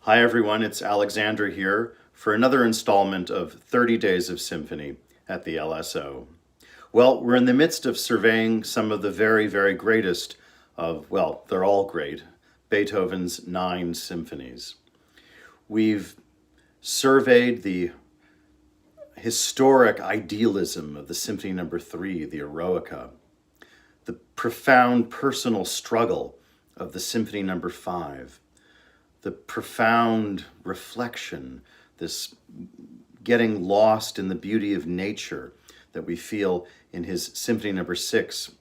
Hi everyone, it's Alexander here for another installment of 30 Days of Symphony at the LSO. Well, we're in the midst of surveying some of the very, very greatest of, well, they're all great, Beethoven's 9 symphonies. We've surveyed the historic idealism of the Symphony No. 3, the Eroica, the profound personal struggle of the Symphony No. 5, the profound reflection, this getting lost in the beauty of nature that we feel in his Symphony No. 6,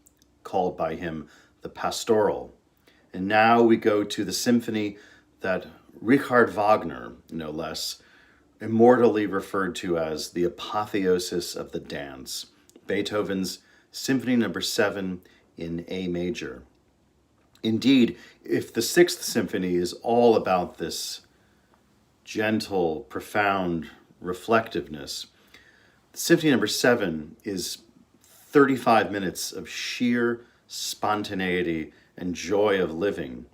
called by him the Pastoral. And now we go to the symphony that Richard Wagner, no less, immortally referred to as the apotheosis of the dance, Beethoven's Symphony No. 7 in A major. Indeed, if the Sixth Symphony is all about this gentle, profound reflectiveness, Symphony No. 7 is 35 minutes of sheer spontaneity and joy of living.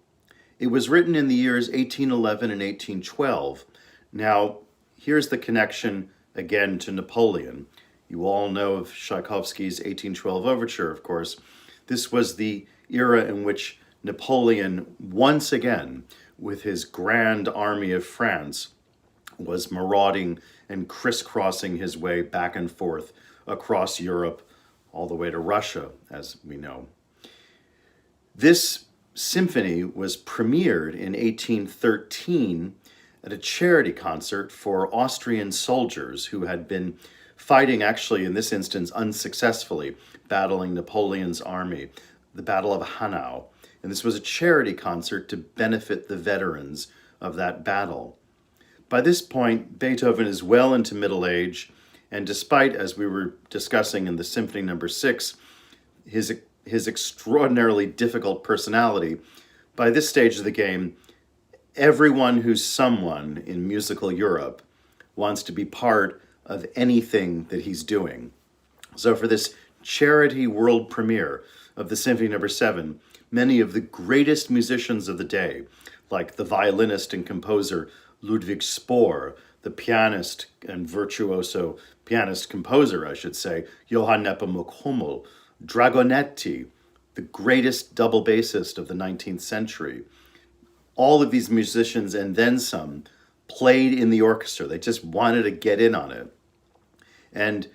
It was written in the years 1811 and 1812. Now, here's the connection again to Napoleon. You all know of Tchaikovsky's 1812 Overture, of course. This was the era in which Napoleon, once again, with his grand army of France, was marauding and crisscrossing his way back and forth across Europe, all the way to Russia, as we know. This symphony was premiered in 1813 at a charity concert for Austrian soldiers who had been fighting, actually in this instance unsuccessfully, battling Napoleon's army, the Battle of Hanau. And this was a charity concert to benefit the veterans of that battle. By this point, Beethoven is well into middle age, and despite, as we were discussing in the Symphony No. 6, his extraordinarily difficult personality, by this stage of the game, everyone who's someone in musical Europe wants to be part of anything that he's doing. So for this charity world premiere of the Symphony No. 7, many of the greatest musicians of the day, like the violinist and composer Ludwig Spohr, the pianist and virtuoso pianist-composer, I should say, Johann Nepomuk Hummel, Dragonetti, the greatest double bassist of the 19th century. All of these musicians, and then some, played in the orchestra. They just wanted to get in on it. And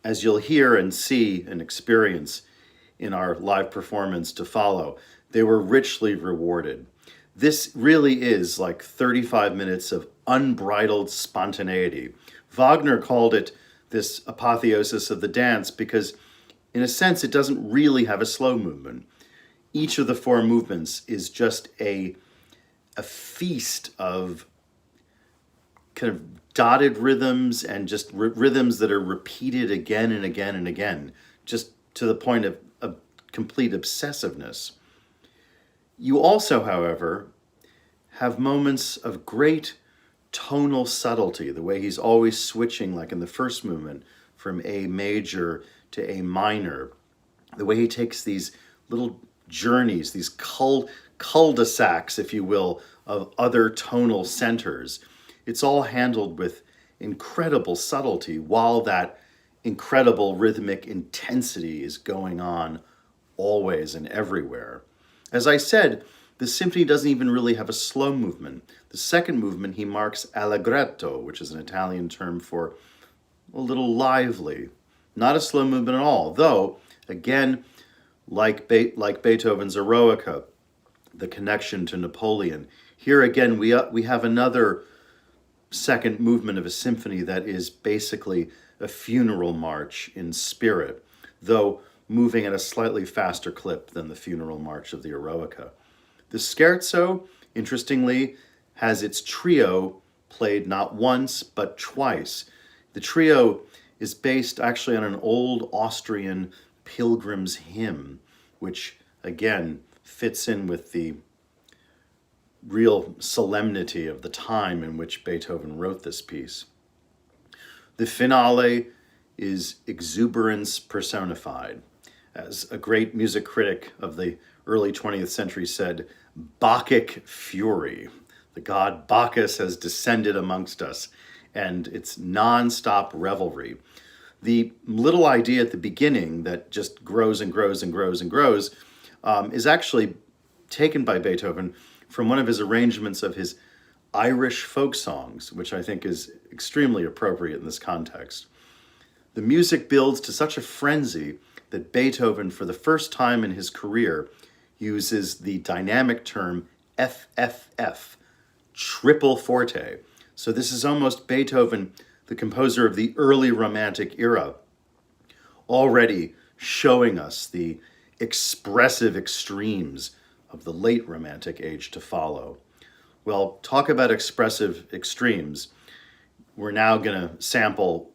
as you'll hear and see and experience in our live performance to follow, they were richly rewarded. This really is like 35 minutes of unbridled spontaneity. Wagner called it this apotheosis of the dance because, in a sense, it doesn't really have a slow movement. Each of the 4 movements is just a feast of kind of dotted rhythms and just rhythms that are repeated again and again and again, just to the point of complete obsessiveness. You also, however, have moments of great tonal subtlety, the way he's always switching, like in the first movement, from A major to A minor, the way he takes these little journeys, these cul-de-sacs, if you will, of other tonal centers. It's all handled with incredible subtlety while that incredible rhythmic intensity is going on always and everywhere. As I said, the symphony doesn't even really have a slow movement. The second movement he marks allegretto, which is an Italian term for a little lively. Not a slow movement at all, though, again, like Beethoven's Eroica, the connection to Napoleon. Here again, we have another second movement of a symphony that is basically a funeral march in spirit, though moving at a slightly faster clip than the funeral march of the Eroica. The scherzo, interestingly, has its trio played not once, but twice. The trio is based actually on an old Austrian pilgrim's hymn, which, again, fits in with the real solemnity of the time in which Beethoven wrote this piece. The finale is exuberance personified. As a great music critic of the early 20th century said, Bacchic fury. The god Bacchus has descended amongst us, and it's non-stop revelry. The little idea at the beginning that just grows and grows and grows and grows is actually taken by Beethoven from one of his arrangements of his Irish folk songs, which I think is extremely appropriate in this context. The music builds to such a frenzy that Beethoven, for the first time in his career, uses the dynamic term FFF, triple forte. So this is almost Beethoven, the composer of the early Romantic era, already showing us the expressive extremes of the late Romantic age to follow. Well, talk about expressive extremes. We're now going to sample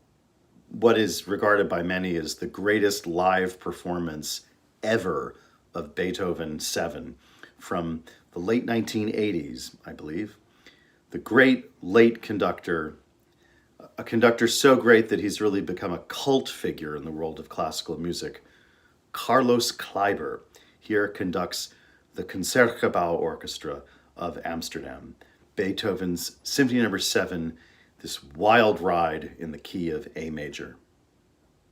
what is regarded by many as the greatest live performance ever of Beethoven 7 from the late 1980s, I believe. The great late conductor, a conductor so great that he's really become a cult figure in the world of classical music, Carlos Kleiber, here conducts the Concertgebouw Orchestra of Amsterdam, Beethoven's Symphony No. 7, this wild ride in the key of A major.